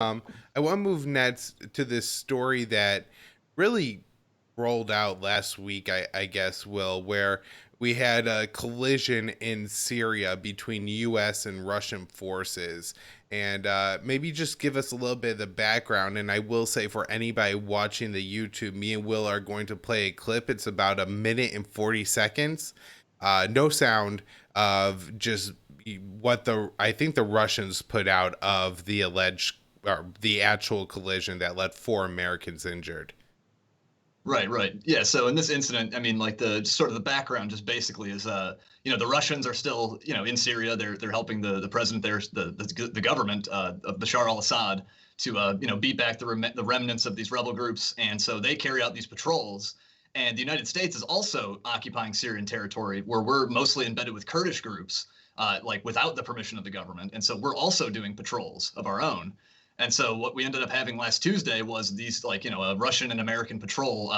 Um, I want to move next to this story that really rolled out last week, I guess, Will, where we had a collision in Syria between U.S. and Russian forces. And maybe just give us a little bit of the background. And I will say, for anybody watching the YouTube, me and Will are going to play a clip. It's about a minute and 40 seconds. No sound, of just what I think the Russians put out of the alleged or the actual collision that left four Americans injured. Right, right. Yeah, so in this incident, I mean, like the sort of the background just basically is the Russians are still, in Syria. They're helping the president there, the government of Bashar al-Assad to beat back the remnants of these rebel groups, and so they carry out these patrols. And the United States is also occupying Syrian territory where we're mostly embedded with Kurdish groups, like without the permission of the government. And so we're also doing patrols of our own. And so what we ended up having last Tuesday was these like, a Russian and American patrol,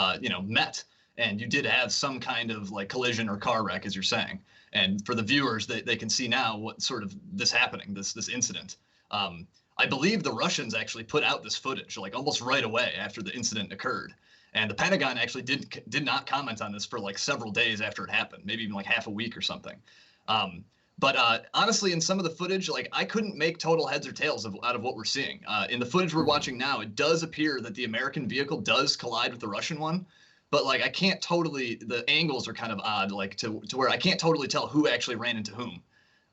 met. And you did have some kind of like collision or car wreck, as you're saying. And for the viewers, they can see now what sort of this happening, this incident. I believe the Russians actually put out this footage like almost right away after the incident occurred. And the Pentagon actually did not comment on this for like several days after it happened, maybe even like half a week or something. Um, but honestly, in some of the footage, like I couldn't make total heads or tails out of what we're seeing. In the footage we're watching now, it does appear that the American vehicle does collide with the Russian one, but like I can't totally. The angles are kind of odd, like to where I can't totally tell who actually ran into whom.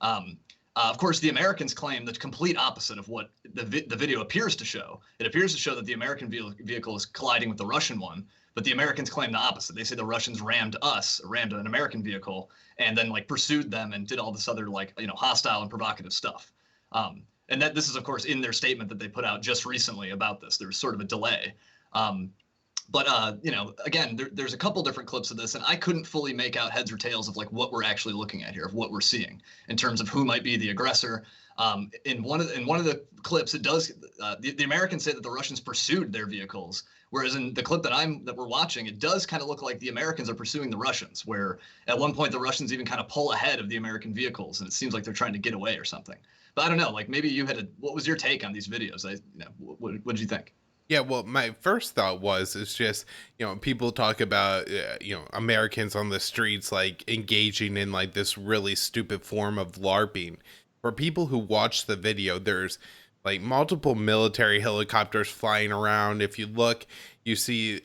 Um, of course, the Americans claim the complete opposite of what the video appears to show. It appears to show that the American vehicle is colliding with the Russian one, but the Americans claim the opposite. They say the Russians rammed an American vehicle, and then like pursued them and did all this other like hostile and provocative stuff. And that this is of course in their statement that they put out just recently about this. There was sort of a delay. But again, there's a couple different clips of this, and I couldn't fully make out heads or tails of like what we're actually looking at here, of what we're seeing in terms of who might be the aggressor. In one of the clips, it does the Americans say that the Russians pursued their vehicles, whereas in the clip that we're watching, it does kind of look like the Americans are pursuing the Russians, where at one point the Russians even kind of pull ahead of the American vehicles, and it seems like they're trying to get away or something. But I don't know, like maybe what was your take on these videos? What did you think? Yeah, well, my first thought was it's just, people talk about, Americans on the streets like engaging in like this really stupid form of LARPing. For people who watch the video, there's like multiple military helicopters flying around. If you look, you see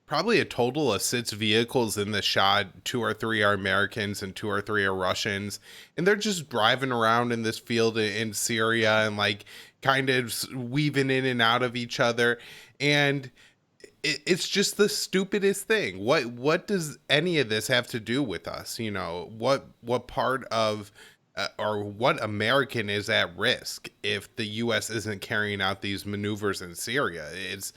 probably a total of six vehicles in the shot. Two or three are Americans and two or three are Russians, and they're just driving around in this field in Syria and like kind of weaving in and out of each other. And it's just the stupidest thing. What does any of this have to do with us? What part of or what American is at risk if the U.S. isn't carrying out these maneuvers in Syria? It's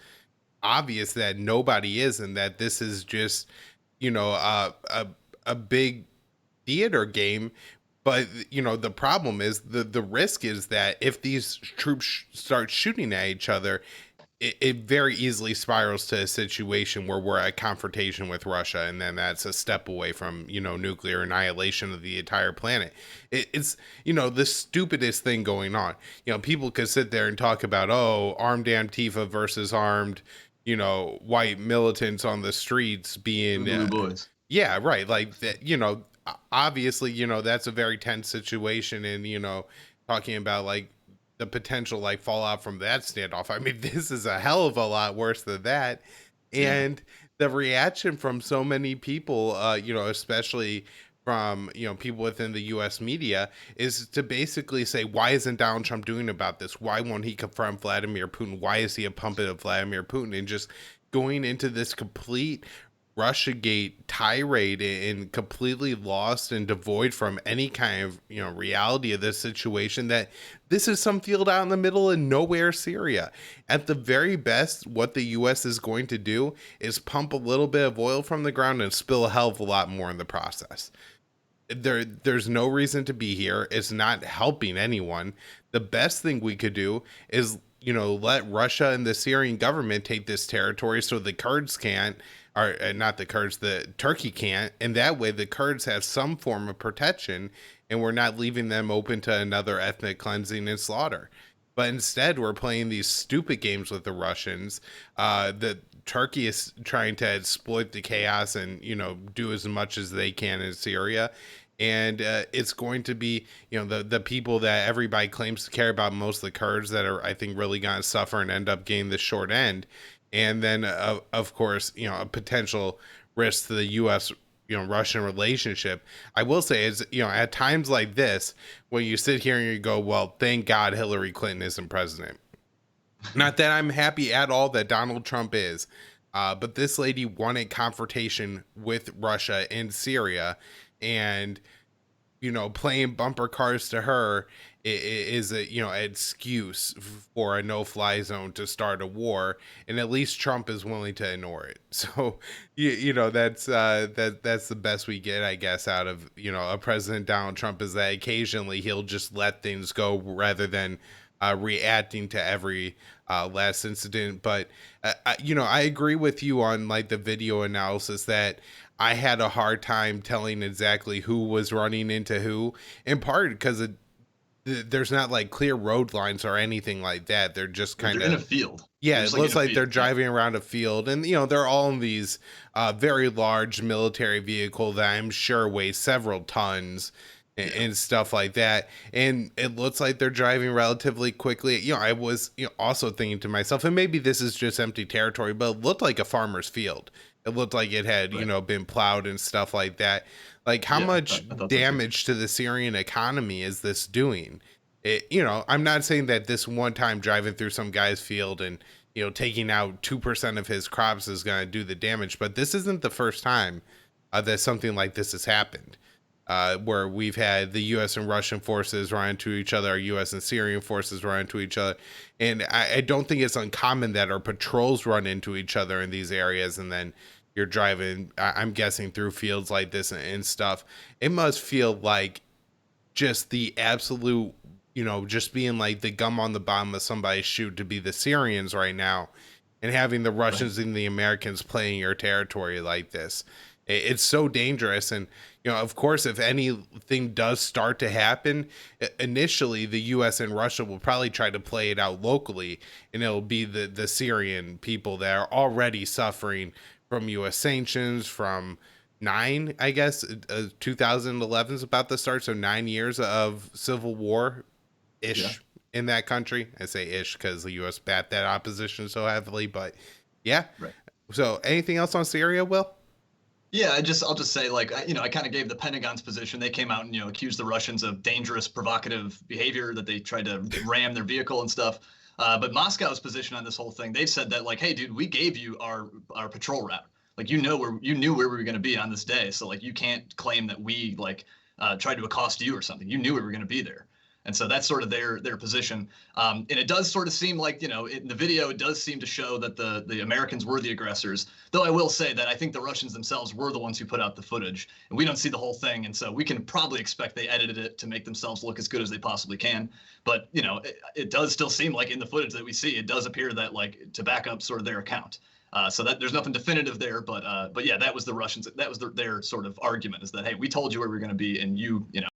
obvious that nobody is, and that this is just a big theater game. But the problem is the risk is that if these troops start shooting at each other, it very easily spirals to a situation where we're at confrontation with Russia, and then that's a step away from nuclear annihilation of the entire planet. It's the stupidest thing going on. People could sit there and talk about, oh, armed Antifa versus armed white militants on the streets being Blue boys. yeah, right, like that. Obviously, that's a very tense situation, and talking about like the potential like fallout from that standoff. I mean, this is a hell of a lot worse than that. Yeah. And the reaction from so many people, especially from people within the US media, is to basically say, why isn't Donald Trump doing about this? Why won't he confront Vladimir Putin? Why is he a puppet of Vladimir Putin? And just going into this complete Russiagate tirade and completely lost and devoid from any kind of reality of this situation, that this is some field out in the middle of nowhere Syria. At the very best, what the US is going to do is pump a little bit of oil from the ground and spill a hell of a lot more in the process. There's no reason to be here. It's not helping anyone. The best thing we could do is let Russia and the Syrian government take this territory so the Kurds can't, or not the Kurds, the Turkey can't, and that way the Kurds have some form of protection, and we're not leaving them open to another ethnic cleansing and slaughter. But instead, we're playing these stupid games with the Russians. The Turkey is trying to exploit the chaos and do as much as they can in Syria, and it's going to be the people that everybody claims to care about most, the Kurds, that are, I think, really going to suffer and end up getting the short end. And then of course, a potential risk to the U.S. Russian relationship. I will say is, at times like this, when you sit here and you go, well, thank God Hillary Clinton isn't president. Not that I'm happy at all that Donald Trump is, but this lady wanted confrontation with Russia in Syria, and playing bumper cars to her is a excuse for a no-fly zone to start a war, and at least Trump is willing to ignore it. So that's that's the best we get, I guess, out of a President Donald Trump, is that occasionally he'll just let things go rather than reacting to every last incident. But I agree with you on like the video analysis that I had a hard time telling exactly who was running into who, in part because there's not like clear road lines or anything like that. They're just kind They're in a of, field. yeah, They're it just like looks in a like they're field. Yeah. driving around a field, and they're all in these very large military vehicle that I'm sure weigh several tons Yeah. and stuff like that. And it looks like they're driving relatively quickly. I was also thinking to myself, and maybe this is just empty territory, but it looked like a farmer's field. It looked like it had Right. been plowed and stuff like that. Like, how Yeah. much I thought so too. damage to the Syrian economy is this doing? I'm not saying that this one time driving through some guy's field and taking out 2% of his crops is going to do the damage, but this isn't the first time that something like this has happened. Where we've had the U.S. and Russian forces run into each other, our U.S. and Syrian forces run into each other, and I don't think it's uncommon that our patrols run into each other in these areas, and then you're driving, I'm guessing, through fields like this and stuff. It must feel like just the absolute, just being like the gum on the bottom of somebody's shoe to be the Syrians right now, and having the Right. Russians and the Americans playing your territory like this. It's so dangerous. And, of course, if anything does start to happen, initially the US and Russia will probably try to play it out locally, and it'll be the Syrian people that are already suffering from US sanctions, from I guess, 2011 is about to start. So 9 years of civil war Yeah. ish in that country. I say ish because the U.S. backed that opposition so heavily, but yeah. Right. So anything else on Syria, Will? Yeah, I'll just say, like, I kind of gave the Pentagon's position. They came out and accused the Russians of dangerous, provocative behavior, that they tried to ram their vehicle and stuff. But Moscow's position on this whole thing, they've said that, like, hey, dude, we gave you our patrol route. Like, you knew where we were going to be on this day, so like you can't claim that we like tried to accost you or something. You knew we were going to be there. And so that's sort of their position. And it does sort of seem like, in the video, it does seem to show that the Americans were the aggressors. Though I will say that I think the Russians themselves were the ones who put out the footage, and we don't see the whole thing. And so we can probably expect they edited it to make themselves look as good as they possibly can. But, it does still seem like in the footage that we see, it does appear that, like, to back up sort of their account. So that there's nothing definitive there, but yeah, that was the Russians. That was their sort of argument, is that, hey, we told you where we were going to be, and you know.